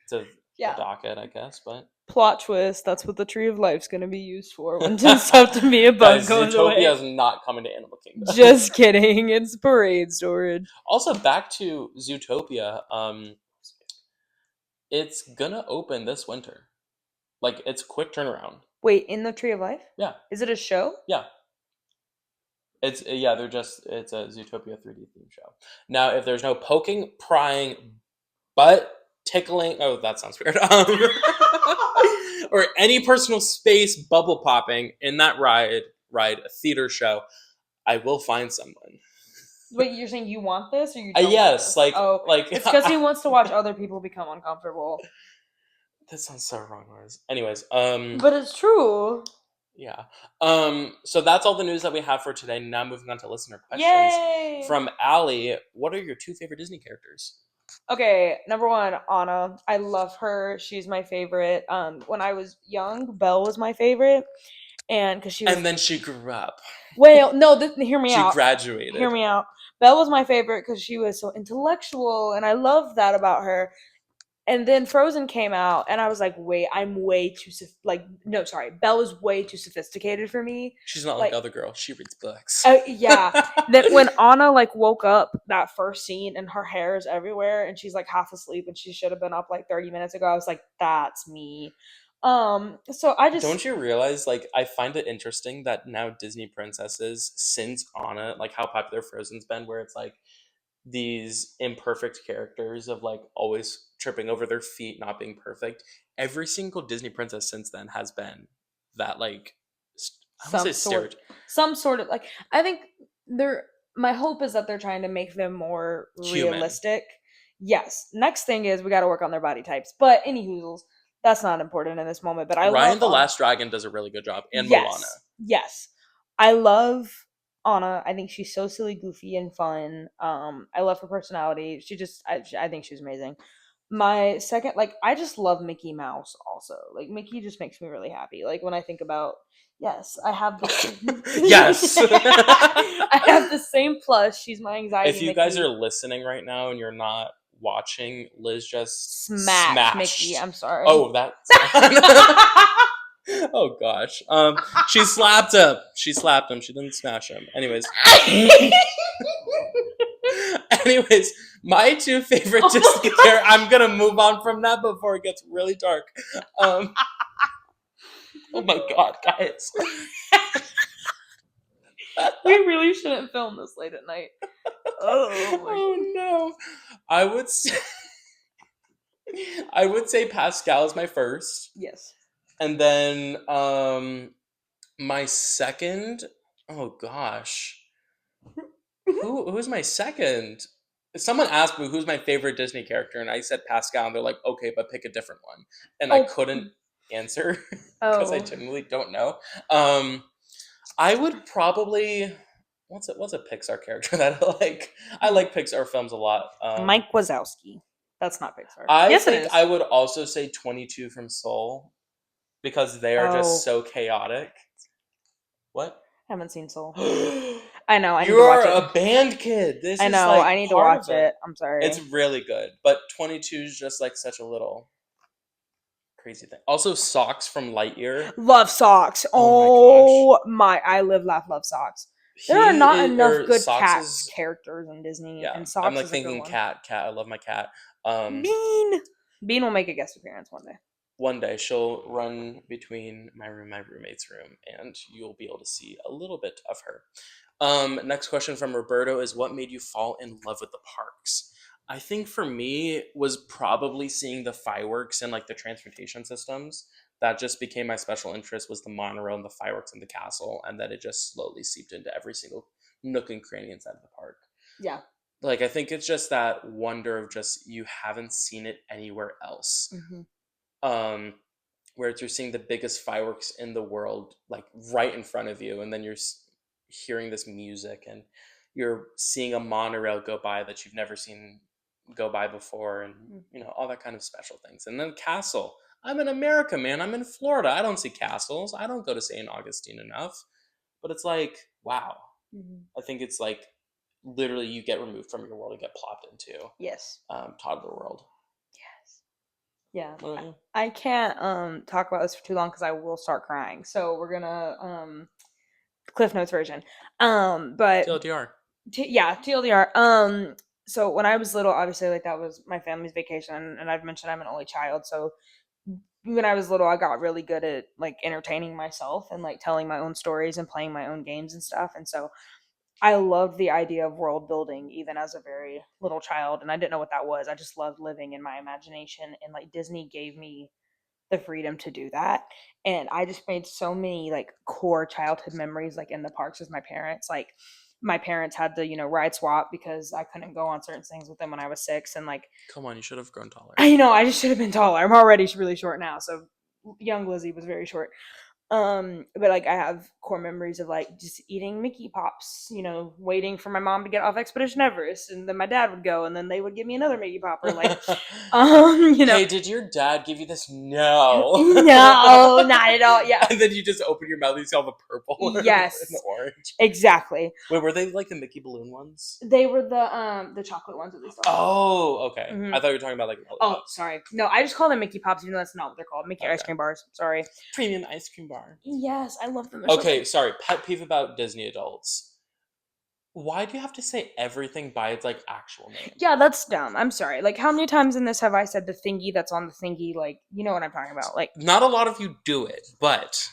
to the Yeah. docket, I guess. But Plot twist. That's what the Tree of Life's gonna be used for when Septimia guys, goes Zootopia away. is not coming to Animal Kingdom. Just kidding. It's parade storage. Also, back to Zootopia. It's gonna open this winter. Like it's a quick turnaround. Wait, in the Tree of Life? Yeah, Is it a show? yeah. It's a Zootopia 3D theme show. Now, if there's no poking, prying, butt tickling, oh, that sounds weird. Or any personal space bubble popping in that ride, a theater show, I will find someone. Wait, you're saying you want this or you don't want Yes, this? Oh, like it's because he wants to watch other people become uncomfortable. that sounds so wrong, Liz. Anyways, But it's true. yeah. So that's all the news that we have for today. Now moving on to listener questions. Yay! From Allie, what are your 2 favorite Disney characters? Okay, number one, Anna. I love her. She's my favorite. When I was young, Belle was my favorite, and because she was. And then she grew up. Well, no, hear me She out. graduated. Hear me out. Belle was my favorite because she was so intellectual, and I love that about her. And then Frozen came out, and I was like, "Wait, I'm way too no, sorry, Belle is way too sophisticated for me." She's not like Like, other girls. She reads books. yeah. That when Anna like woke up that first scene, and her hair is everywhere, and she's like half asleep, and she should have been up like 30 minutes ago. I was like, "That's me." So I just Don't you realize, like, I find it interesting that now Disney princesses, since Anna, like how popular Frozen's been, where it's like these imperfect characters of like always tripping over their feet, not being perfect. Every single Disney princess since then has been that, like, I want to say some sort stereotype. some sort of like I think they're my hope is that they're trying to make them more Human. realistic. Yes. Next thing is we got to work on their body types. But any hoozles, that's not important in this moment. But I Ryan love the Anna. Last Dragon does a really good job, and Moana. Yes. Yes. I love Anna. I think she's so silly, goofy, and fun. I love her personality. I think she's amazing. My second, like, I just love Mickey Mouse also. Like, Mickey just makes me really happy. Like, when I think about, yes, I have the Yes. I have the same plush. She's my anxiety If you Mickey. guys are listening right now and you're not watching, Liz just Smashed smashed. Mickey. I'm sorry. Oh, that's. Oh gosh. She slapped him. She slapped him. She didn't smash him. Anyways. Anyways, my two favorite Disney characters. I'm gonna move on from that before it gets really dark. Oh my god, guys. We really shouldn't film this late at night. Oh no. I would say Pascal is my first. Yes. And then my second, oh gosh. Who's my second? Someone asked me who's my favorite Disney character, and I said Pascal, and they're like, okay, but pick a different one. And I couldn't answer because I genuinely don't know. I would probably what's a Pixar character that I like? I like Pixar films a lot. Mike Wazowski. That's not Pixar. I Yes, it think is. I would also say 22 from Soul because they are just so chaotic. What? I haven't seen Soul. I know. I need You to watch are it. a band kid. This I is know. like I need to part watch of it. I'm sorry. It's really good, but 22 is just like such a little crazy thing. Also, Socks from Lightyear. Love Socks. Oh my! I live, laugh, love Socks. There are not enough good cat characters in Disney. Yeah, and Socks I'm like is thinking a good one. cat. I love my cat. Bean will make a guest appearance one day. One day she'll run between my room, my roommate's room, and you'll be able to see a little bit of her. Next question from Roberto is, what made you fall in love with the parks? I think for me was probably seeing the fireworks and like the transportation systems. That just became my special interest, was the monorail and the fireworks in the castle, and then it just slowly seeped into every single nook and cranny inside of the park. Yeah. Like, I think it's just that wonder of just you haven't seen it anywhere else. Where you're seeing the biggest fireworks in the world, like right in front of you, and then you're hearing this music, and you're seeing a monorail go by that you've never seen go by before, and you know, all that kind of special things. And then castle. I'm in America, man. I'm in Florida. I don't see castles. I don't go to St. Augustine enough. But it's like, wow. I think it's like literally you get removed from your world and get plopped into toddler world. Yeah. I can't talk about this for too long because I will start crying. So we're gonna Cliff Notes version. But TLDR. TLDR. So when I was little, obviously, like, that was my family's vacation, and I've mentioned I'm an only child, so when I was little, I got really good at like entertaining myself and like telling my own stories and playing my own games and stuff. And so I loved the idea of world building even as a very little child, and I didn't know what that was. I just loved living in my imagination, and like Disney gave me the freedom to do that. And I just made so many like core childhood memories like in the parks with my parents. Like, my parents had to, ride swap because I couldn't go on certain things with them when I was 6. And like, come on, you should have grown taller. I know, I just should have been taller. I'm already really short now. So young Lizzie was very short. But like, I have core memories of like just eating Mickey Pops, waiting for my mom to get off Expedition Everest, and then my dad would go, and then they would give me another Mickey Pop, or like, Hey, did your dad give you this? No. No, not at all. Yeah. And then you just open your mouth and you see all the purple. Yes. And the orange. Exactly. Wait, were they like the Mickey balloon ones? They were the chocolate ones that they still have. Oh, okay. I thought you were talking about like. Oh, sorry. No, I just call them Mickey Pops, even though that's not what they're called. Mickey ice cream bars. Sorry. Premium ice cream bar. Yes, I love them. Okay, sorry. Pet peeve about Disney adults. Why do you have to say everything by its like actual name? Yeah, that's dumb. I'm sorry. Like, how many times in this have I said the thingy that's on the thingy? Like, you know what I'm talking about. Like, not a lot of you do it, but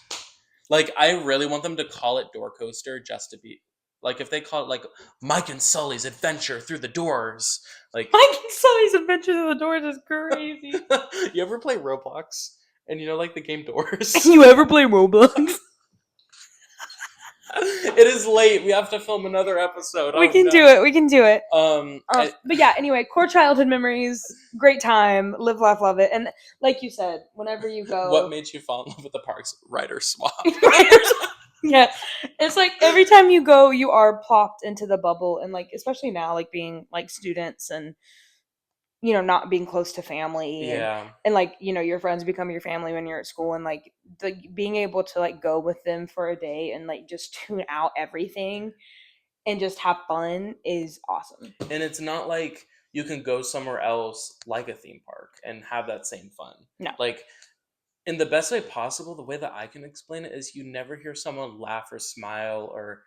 like, I really want them to call it Door Coaster just to be like, if they call it like Mike and Sully's Adventure Through the Doors, like Mike and Sully's Adventure Through the Doors is crazy. You ever play Roblox? And like the game Doors? You ever play Roblox? It is late. We have to film another episode. We can do it. But yeah, anyway, core childhood memories, great time, live, laugh, love it. And like you said, whenever you go... What made you fall in love with the parks? Writer swap. Yeah, it's like every time you go, you are plopped into the bubble, and like especially now, like being like students and not being close to family Yeah. and like your friends become your family when you're at school, and like the being able to like go with them for a day and like just tune out everything and just have fun is awesome. And it's not like you can go somewhere else like a theme park and have that same fun. No. Like, in the best way possible, the way that I can explain it is you never hear someone laugh or smile or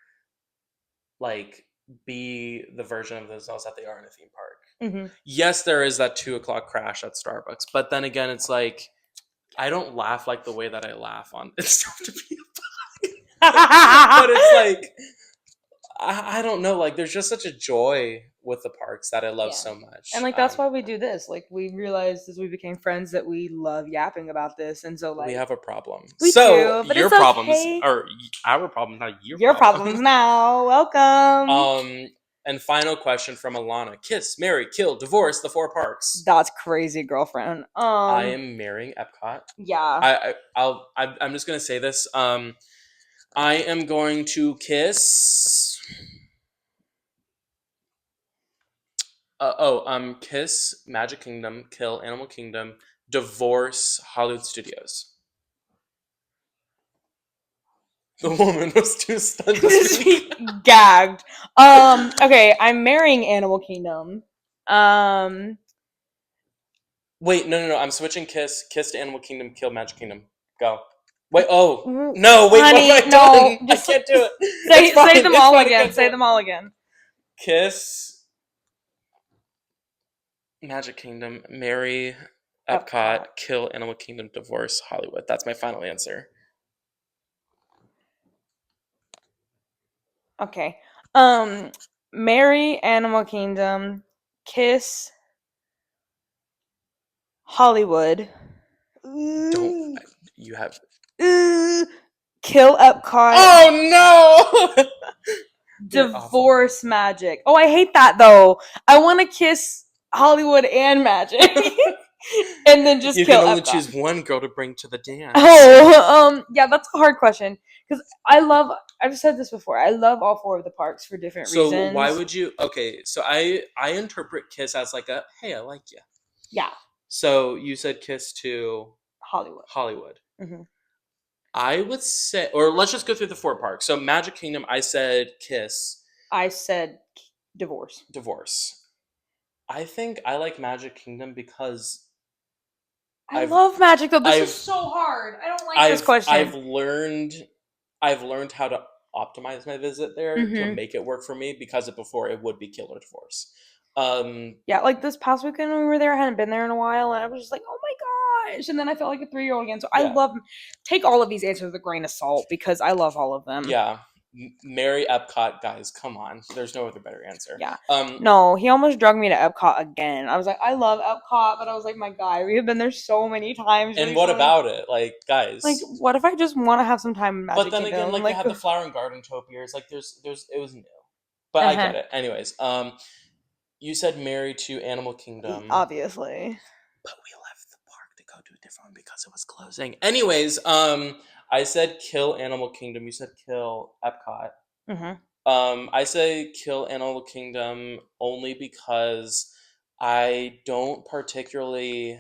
like be the version of themselves that they are in a theme park. Hmm. Yes, there is that 2 o'clock crash at Starbucks, but then again, it's like I don't laugh like the way that I laugh on It's Time to Be but it's like I don't know, like there's just such a joy with the parks that I love Yeah. so And much. like that's why we do this. Like we realized as we became friends that we love yapping about this, and so We like have a problem. we So do, but your it's problems okay. or our problem, not your Your problem. problems now. Welcome. And final question from Alana: Kiss, marry, kill, divorce the four parks. That's crazy, girlfriend. I am marrying Epcot. Yeah. I'm just gonna say this. I am going to kiss. Kiss Magic Kingdom, kill Animal Kingdom, divorce Hollywood Studios. The woman was too stunned to speak. Gagged. Okay, I'm marrying Animal Kingdom. Um Wait, no. I'm switching kiss. Kiss to Animal Kingdom, kill Magic Kingdom. Go. Wait, oh. No, wait, what Honey, have I no, done? I just can't do it. It's say fine. them It's all fine. I again. can't do Say it. them all again. Kiss Magic Kingdom, marry Epcot, Epcot. kill Animal Kingdom, divorce Hollywood. That's my final answer. Okay. Marry Animal Kingdom, kiss Hollywood. Don't Ooh. you have? Ooh. Kill Epcot. Oh no! You're awful. Divorce Magic. Oh, I hate that though. I want to kiss Hollywood and Magic, and then just You kill can only Epcot. choose one girl to bring to the dance. Oh, yeah, that's a hard question because I love. I've said this before. I love all four of the parks for different So why reasons. would you? Okay, so I interpret kiss as like a hey, I like you. Yeah, So you said kiss to Hollywood. Hollywood. Hmm. I would say, or let's just go through the four parks. So Magic Kingdom, I said kiss, I said divorce. divorce. I think I like Magic Kingdom because I I've love magic though. This is I've so hard. I don't like this I've question. learned how to optimize my visit there to Hmm. make it work for me because before it would be kill or divorce. Um, Yeah, like this past weekend when we were there, I hadn't been there in a while, and I was just like, "Oh my gosh!" And then I felt like a 3-year-old again. So I yeah, love take all of these answers with a grain of salt because I love all of them. yeah. Marry Epcot, guys. Come on, there's no other better answer. Yeah. No, he almost drug me to Epcot again. I was like, I love Epcot, but I was like, my guy, we have been there so many times And what recently. about it, like Like, guys? what if I just want to have some time in But Magic then again, Kingdom? like they Like, had the flower and garden topiaries. Like there's it was new, but I uh-huh. get it. Anyways, you said marry to Animal Kingdom, Obviously. but we left the park to go to a different one because it was closing. Anyways, I said kill Animal Kingdom. You said kill Epcot. Hmm. I say kill Animal Kingdom only because I don't particularly.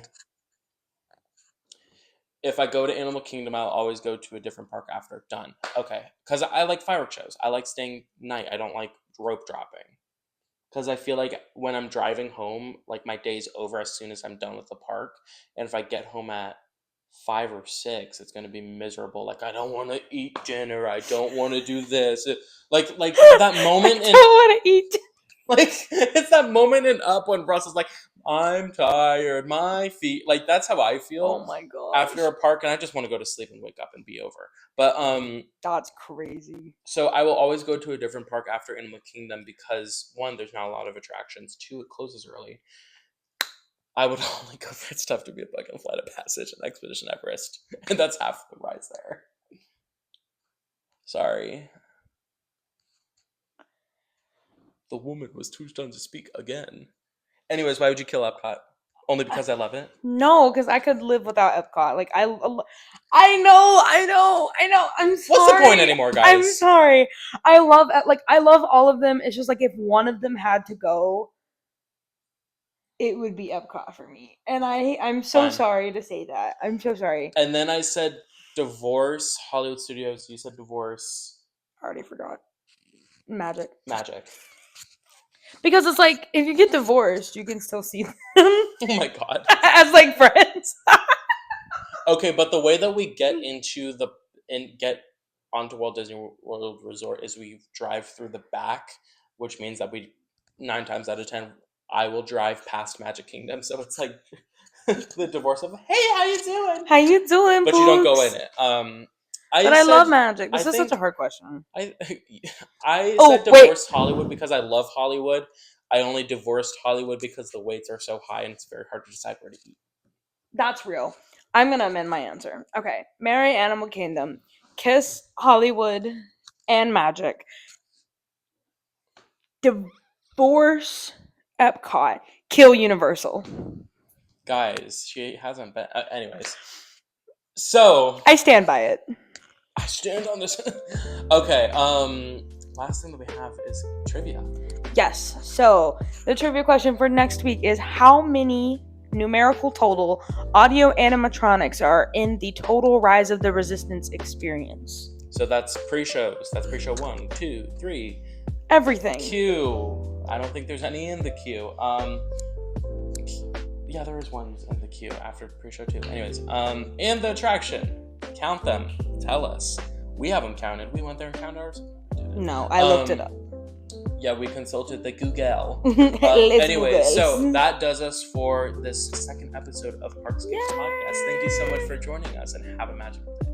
If I go to Animal Kingdom, I'll always go to a different park after done. Okay, because I like firework shows. I like staying night. I don't like rope dropping because I feel like when I'm driving home, like my day's over as soon as I'm done with the park. And if I get home at 5 or 6, it's gonna be miserable. Like I don't want to eat dinner. I don't want to do this. Like that I moment don't in want to eat. like it's that moment in Up when Russell's like, "I'm tired, my feet." Like that's how I Oh feel my after gosh. a park, and I just want to go to sleep and wake up and be over. But That's crazy. so I will always go to a different park after Animal Kingdom because one, there's not a lot of attractions. Two, it closes early. I would only go for stuff to be a bug and flight of passage and Expedition Everest, and that's half the rides there. Sorry, the woman was too stunned to speak again. Anyways, why would you kill Epcot? Only because I love it? No, because I could live without Epcot. Like I know. I'm What's the point sorry. anymore, I'm guys? sorry. I love all of them. It's just like if one of them had to go, it would be Epcot for me. And I'm so Fine. sorry to say that. I'm so sorry. And then I said divorce, Hollywood Studios. You said divorce, I already forgot. Magic. Magic. Because it's like if you get divorced, you can still see them Oh my god. as like friends. Okay, but the way that we get get onto Walt Disney World Resort is we drive through the back, which means that we 9 times out of 10 I will drive past Magic Kingdom. So it's like the divorce of hey, how you doing? How you doing, But you don't go in Pooks? it. But I love magic. I This is such think a hard question. I I said Oh, wait. divorced Hollywood because I love Hollywood. I only divorced Hollywood because the waits are so high and it's very hard to decide where to eat. That's real. I'm gonna amend my answer. Okay. Marry Animal Kingdom. Kiss Hollywood and Magic. Divorce Epcot. Kill Universal. Guys, she hasn't been. Anyways, so I stand by it. I stand on this. Okay. Last thing that we have is trivia. Yes. So the trivia question for next week is how many numerical total audio animatronics are in the total Rise of the Resistance experience? So that's pre-shows. That's pre-show 1, 2, 3. Everything. Queue. I don't think there's any in the queue. Yeah, there is one in the queue after pre-show 2. Anyways, and the attraction. Count them. Tell us. We have them counted. We went there and counted ours. No, I looked it up. Yeah, we consulted the Google. Let's Anyway, Google. so that does us for this second episode of Parkscapes Podcast. Thank you so much for joining us and have a magical day.